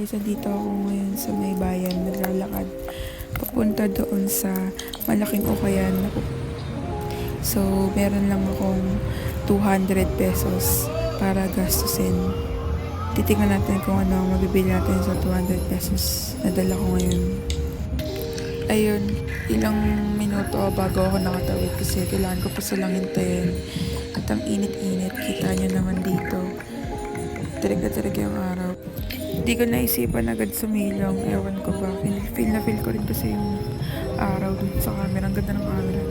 guys, dito ako ngayon sa may bayan, naglalakad papunta doon sa malaking ukayan. So, meron lang akong 200 pesos para gastusin. Titingnan natin kung ano ang mabibili natin sa 200 pesos na dala ko ngayon. Ayun, ilang minuto bago ako nakatawid kasi kailangan ko pa silang hintayin. At ang init-init, kita nyo naman dito. Tirig na tirig yung araw. Hindi ko naisipan agad sumilang. Ewan ko ba. Feel ko rin kasi yung araw dun sa camera. Ang ganda ng camera.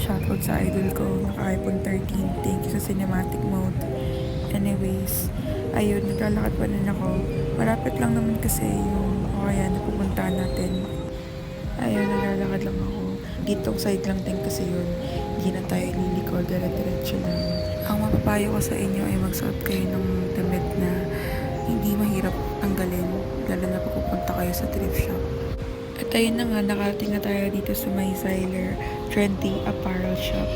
Shoutout sa idol ko. Naka-iPhone 13. Thank you sa cinematic mode. Anyways, ayun, naglalakad pa rin ako. Malapit lang naman kasi yung kaya na pupuntahan natin. Ayun, naglalakad lang ako. Ditong side lang din kasi yun. Hindi na tayo liliko. Dire-diretso lang. Ang mapapayo ko sa inyo ay magsuot kayo ng damit na hindi mahirap tanggalin, lalo na pag pupunta kayo sa thrift shop. At ayun na nga, nakarating na tayo dito sa may Zyler Trendy Apparel Shop.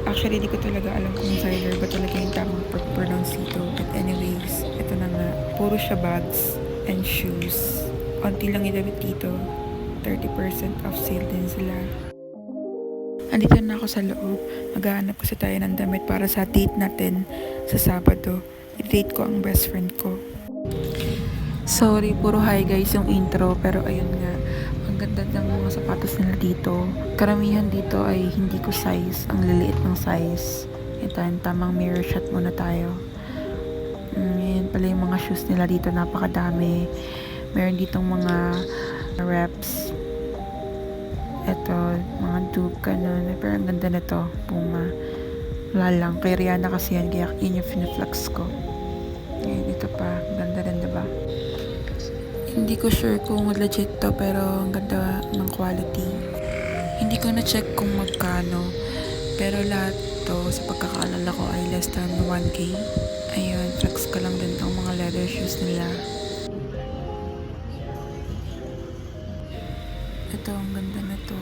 Actually, di ko talaga alam kung Zyler ba talaga yung tamang pronounce dito. But anyways, ito na nga. Puro siya bags and shoes. Unti lang yung damit dito. 30% off sale din sila. Andito na ako sa loob. Maghahanap kasi tayo ng damit para sa date natin sa Sabado. I-date ko ang best friend ko. Sorry, puro hi guys yung intro. Pero ayun nga, ang ganda ng mga sapatos nila dito. Karamihan dito ay hindi ko size. Ang liliit ng size. Ito, tamang mirror shot muna tayo. Yan pala yung mga shoes nila dito. Napakadami. Meron ditong mga reps. Ito, mga dupe, ganun. Pero ang ganda nito, Puma. Wala lang, kay Rihanna kasi yan, kaya yun yung finiflex ko. Ngayon, ito pa, ganda rin, diba? Hindi ko sure kung legit to, pero ang ganda ng quality. Hindi ko na-check kung magkano, pero lahat to, sa pagkakaalala ko, ay less than 1K. Ayun, flex ko lang din tong mga leather shoes nila. Ito, ang ganda na to.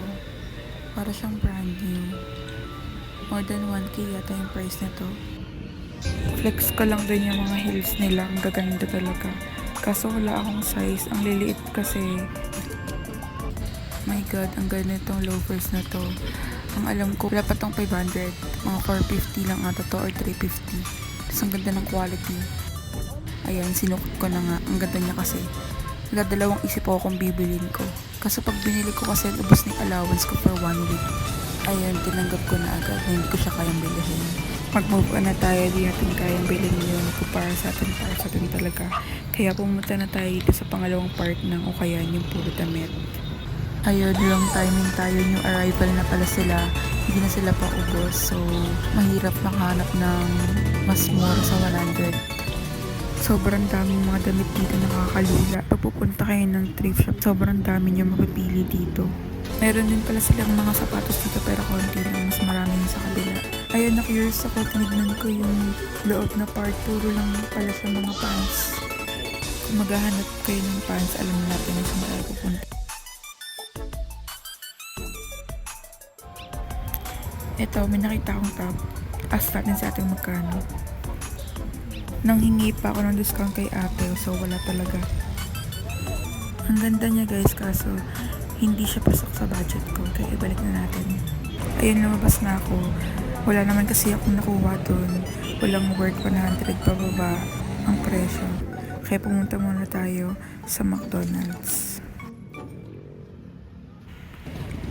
Para siyang brand new. More than 1K yata yung price na to. Flex ko lang din yung mga heels nila. Ang gaganda talaga. Kaso wala akong size. Ang liliit kasi. My God, ang ganda itong loafers na to. Ang alam ko, wala pa tong 500. Mga 450 lang ata to or 350. Tapos ang ganda ng quality. Ayan, sinukot ko na nga. Ang ganda niya kasi. Nagdadalawang isip ako kung bibilin ko. Kaso pag binili ko kasi, ubos na yung allowance ko for 1 week. Ayun, tinanggap ko na agad na hindi ko siya kayang bilhin. Mag-move on na tayo, di natin kayang bilhin yun. Kung para sa atin talaga. Kaya pumunta na tayo dito sa pangalawang part ng Ukayan, yung puro damit. Ayun, long timing tayo, yung arrival na pala sila. Hindi na sila pa ubos, so mahirap makahanap ng mas mura sa 100. Sobrang daming mga damit dito, nakakalula. Pag pupunta kayo ng thrift shop, sobrang dami nyo mapipili dito. Meron din pala silang mga sapatos dito pero konti lang, mas marami yung sa kabila. Ayun, na-curious ako, tinignan ko yung loob na part, puro lang pala sa mga pants. Kung maghahanap kayo ng pants, alam natin na saan tayo pupunta. Ito, may nakita akong top. Ask natin sa ating magkano. Nang hingi pa ako ng discount kay ate, so wala talaga. Ang ganda niya guys, kaso hindi siya pasok sa budget ko, kaya ibalik na natin. Ayun, lumabas na ako. Wala naman kasi akong nakuha dun. Walang worth 100 pababa ang presyo. Kaya pumunta muna tayo sa McDonald's.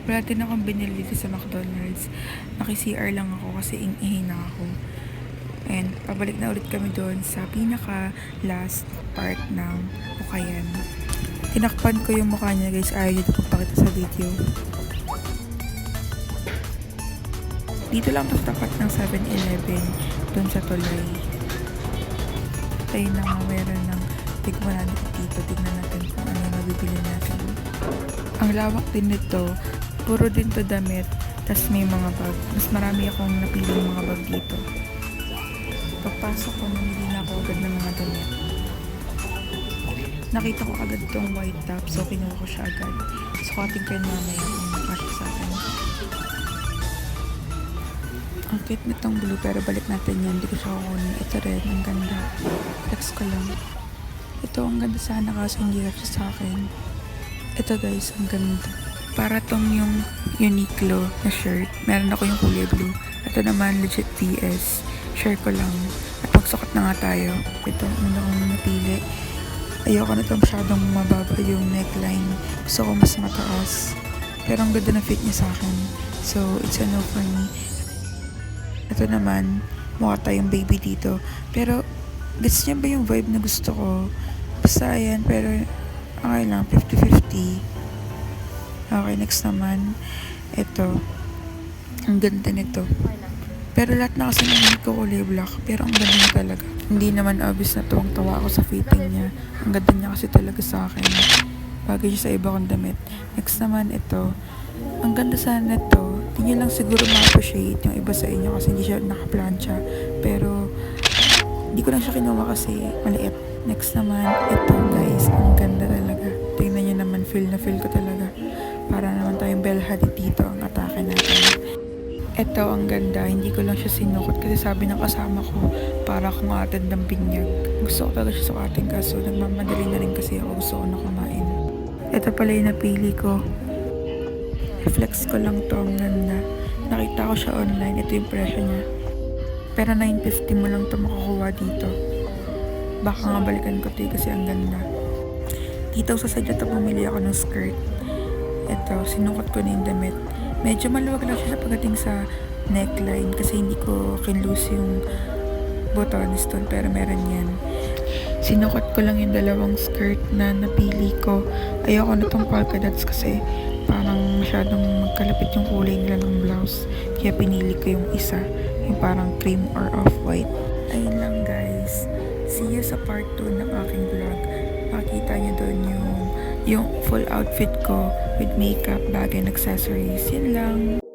Wala din akong binili dito sa McDonald's. Naki-CR lang ako kasi ing-ihi na ako. And pabalik na ulit kami doon sa pinaka last part ng Ukayan. Tinakpan ko yung mukha niya guys, ayaw dito pagpakita sa video. Dito lang sa tapat ng 7-Eleven, doon sa Tulay. Ayun na nga, meron ng tig-100 dito. Tignan natin kung ano yung mabibili natin. Ang lawak din nito, puro din to damit, tas may mga bag. Mas marami akong napili mga bag dito. Pagpasok ko, namili na ako agad ng mga damit. Nakita ko agad itong white top, so kinuha ko siya agad. Sukatin ko yun mamaya kung nakasya sa akin. Ang cute nitong blue, pero balik natin yan. Hindi ko siya kukunin. Ito red, ang ganda. Flex ko lang. Ito ang ganda sana kaso hindi siya sa akin. Ito guys, ang ganda. Para tong yung Uniqlo na shirt. Meron ako yung kulay blue. Ito naman legit VS. Share ko lang. At magsukat na nga tayo. Ito, muna kong napili. Ayoko na ito masyadong mababa yung neckline. Gusto ko mas mataas. Pero ang ganda na fit niya sa akin. So, it's a no for me. Ito naman, mukha tayong baby dito. Pero, gets niya ba yung vibe na gusto ko? Basta yan, pero okay lang, 50-50. Okay, next naman, ito. Ang ganda nito. Pero lahat na kasi naman ko kulay black. Pero ang ganda niya talaga. Hindi naman obvious na tuwang-tawa ako sa fitting niya. Ang ganda niya kasi talaga sa akin. Bagay siya sa iba kong damit. Next naman, ito. Ang ganda sana nito. Hindi niyo lang siguro ma-appreciate yung iba sa inyo kasi hindi siya nakaplansya. Pero, hindi ko lang siya kinuha kasi maliit. Next naman, ito guys. Ang ganda talaga. Tingnan niyo naman, feel na feel ko talaga. Para naman tayong Belle Hadid dito ang atake natin. Ito ang ganda, hindi ko lang siya sinukot kasi sabi ng kasama ko para akong atid ng binyag. Gusto ko talaga siya sukatin kaso nagmamadali na rin kasi ako, gusto ko na kumain. Ito pala yung napili ko. Flex ko lang to, ang ganda. Nakita ko siya online, ito yung presyo niya. Pero 950 mo lang to makukuha dito. Baka nga balikan ko to kasi ang ganda. Dito sa sadya to bumili ako ng skirt. Ito, sinukot ko na yung damit. Medyo maluwag lang siya sa pagdating sa neckline kasi hindi ko kinloose yung buttons doon pero meron yan. Sinukot ko lang yung dalawang skirt na napili ko. Ayoko na tong polka dots kasi parang masyadong magkalapit yung kulay nila ng blouse. Kaya pinili ko yung isa, yung parang cream or off-white. Ayun lang guys. See you sa part 2 ng aking vlog. Makikita niyo doon yung full outfit ko with makeup, bag, and accessories. Yun lang.